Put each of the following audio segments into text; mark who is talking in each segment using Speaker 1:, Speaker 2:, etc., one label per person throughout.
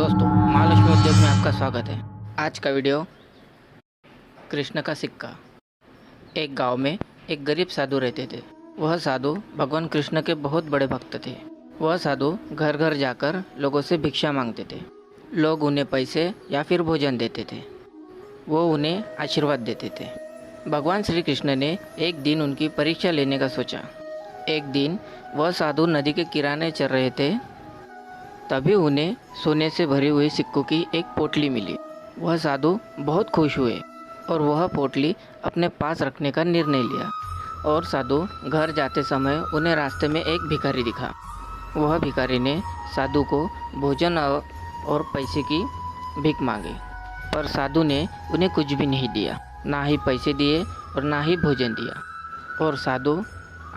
Speaker 1: दोस्तों, महालक्ष्मी उद्योग में आपका स्वागत है। आज का वीडियो कृष्ण का सिक्का। एक गांव में एक गरीब साधु रहते थे। वह साधु भगवान कृष्ण के बहुत बड़े भक्त थे। वह साधु घर घर जाकर लोगों से भिक्षा मांगते थे। लोग उन्हें पैसे या फिर भोजन देते थे। वो उन्हें आशीर्वाद देते थे। भगवान श्री कृष्ण ने एक दिन उनकी परीक्षा लेने का सोचा। एक दिन वह साधु नदी के किनारे चल रहे थे, तभी उन्हें सोने से भरी हुई सिक्कों की एक पोटली मिली। वह साधु बहुत खुश हुए और वह पोटली अपने पास रखने का निर्णय लिया। और साधु घर जाते समय उन्हें रास्ते में एक भिखारी दिखा। वह भिखारी ने साधु को भोजन और पैसे की भीख मांगी, पर साधु ने उन्हें कुछ भी नहीं दिया, ना ही पैसे दिए और ना ही भोजन दिया। और साधु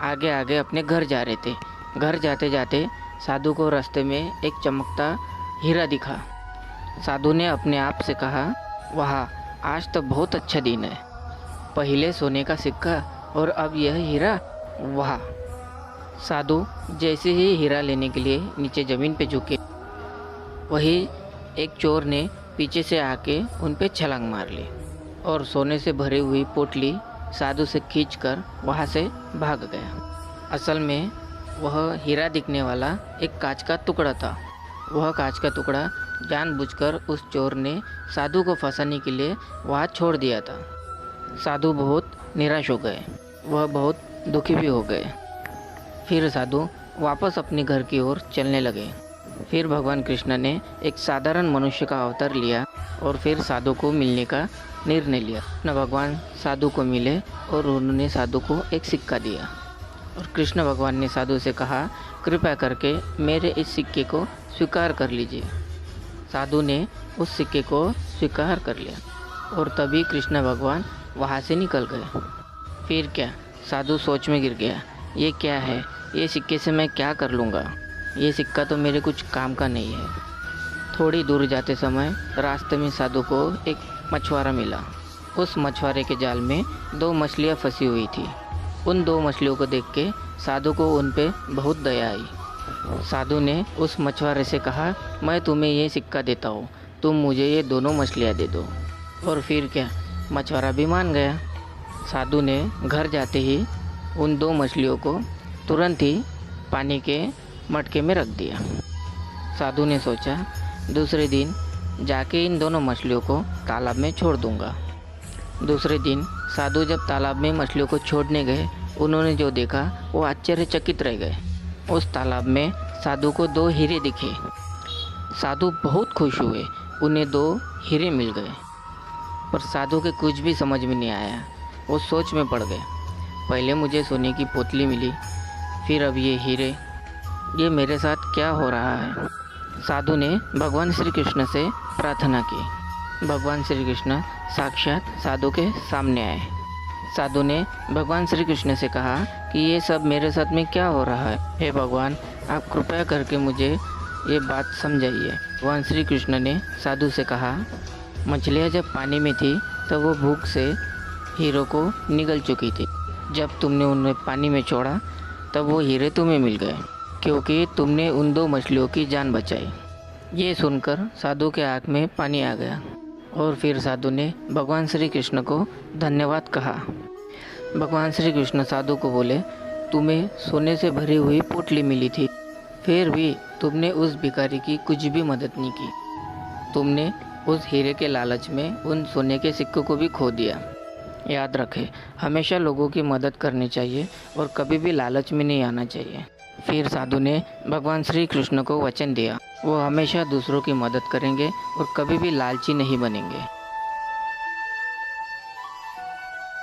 Speaker 1: आगे आगे अपने घर जा रहे थे। घर जाते जाते साधु को रास्ते में एक चमकता हीरा दिखा। साधु ने अपने आप से कहा, वाह, आज तो बहुत अच्छा दिन है। पहले सोने का सिक्का और अब यह हीरा, वाह। साधु जैसे ही हीरा लेने के लिए नीचे ज़मीन पे झुके, वही एक चोर ने पीछे से आके उन पे छलांग मार ली और सोने से भरी हुई पोटली साधु से खींचकर वहाँ से भाग गया। असल में वह हीरा दिखने वाला एक कांच का टुकड़ा था। वह कांच का टुकड़ा जानबूझकर उस चोर ने साधु को फंसाने के लिए वहाँ छोड़ दिया था। साधु बहुत निराश हो गए, वह बहुत दुखी भी हो गए। फिर साधु वापस अपने घर की ओर चलने लगे। फिर भगवान कृष्ण ने एक साधारण मनुष्य का अवतार लिया और फिर साधु को मिलने का निर्णय लिया। कृष्ण भगवान साधु को मिले और उन्होंने साधु को एक सिक्का दिया। और कृष्ण भगवान ने साधु से कहा, कृपया करके मेरे इस सिक्के को स्वीकार कर लीजिए। साधु ने उस सिक्के को स्वीकार कर लिया और तभी कृष्ण भगवान वहाँ से निकल गए। फिर क्या, साधु सोच में गिर गया, ये क्या है, ये सिक्के से मैं क्या कर लूँगा, ये सिक्का तो मेरे कुछ काम का नहीं है। थोड़ी दूर जाते समय रास्ते में साधु को एक मछुआरा मिला। उस मछुआरे के जाल में 2 मछलियाँ फंसी हुई थी। उन 2 मछलियों को देख के साधु को उन पे बहुत दया आई। साधु ने उस मछुआरे से कहा, मैं तुम्हें ये सिक्का देता हूँ, तुम मुझे ये दोनों मछलियाँ दे दो। और फिर क्या, मछुआरा भी मान गया। साधु ने घर जाते ही उन 2 मछलियों को तुरंत ही पानी के मटके में रख दिया। साधु ने सोचा, दूसरे दिन जाके इन दोनों मछलियों को तालाब में छोड़ दूँगा। दूसरे दिन साधु जब तालाब में मछलियों को छोड़ने गए, उन्होंने जो देखा वो आश्चर्यचकित रह गए। उस तालाब में साधु को 2 हीरे दिखे। साधु बहुत खुश हुए, उन्हें 2 हीरे मिल गए। पर साधु के कुछ भी समझ में नहीं आया। वो सोच में पड़ गए, पहले मुझे सोने की पोतली मिली, फिर अब ये हीरे, ये मेरे साथ क्या हो रहा है। साधु ने भगवान श्री कृष्ण से प्रार्थना की। भगवान श्री कृष्ण साक्षात साधु के सामने आए। साधु ने भगवान श्री कृष्ण से कहा कि ये सब मेरे साथ में क्या हो रहा है। हे भगवान, आप कृपया करके मुझे ये बात समझाइए। भगवान श्री कृष्ण ने साधु से कहा, मछलियाँ जब पानी में थी तब वो भूख से हीरों को निगल चुकी थी। जब तुमने उन्हें पानी में छोड़ा तब वो हीरे तुम्हें मिल गए, क्योंकि तुमने उन 2 मछलियों की जान बचाई। ये सुनकर साधु के आँख में पानी आ गया और फिर साधु ने भगवान श्री कृष्ण को धन्यवाद कहा। भगवान श्री कृष्ण साधु को बोले, तुम्हें सोने से भरी हुई पोटली मिली थी, फिर भी तुमने उस भिखारी की कुछ भी मदद नहीं की। तुमने उस हीरे के लालच में उन सोने के सिक्कों को भी खो दिया। याद रखें, हमेशा लोगों की मदद करनी चाहिए और कभी भी लालच में नहीं आना चाहिए। फिर साधु ने भगवान श्री कृष्ण को वचन दिया, वो हमेशा दूसरों की मदद करेंगे और कभी भी लालची नहीं बनेंगे।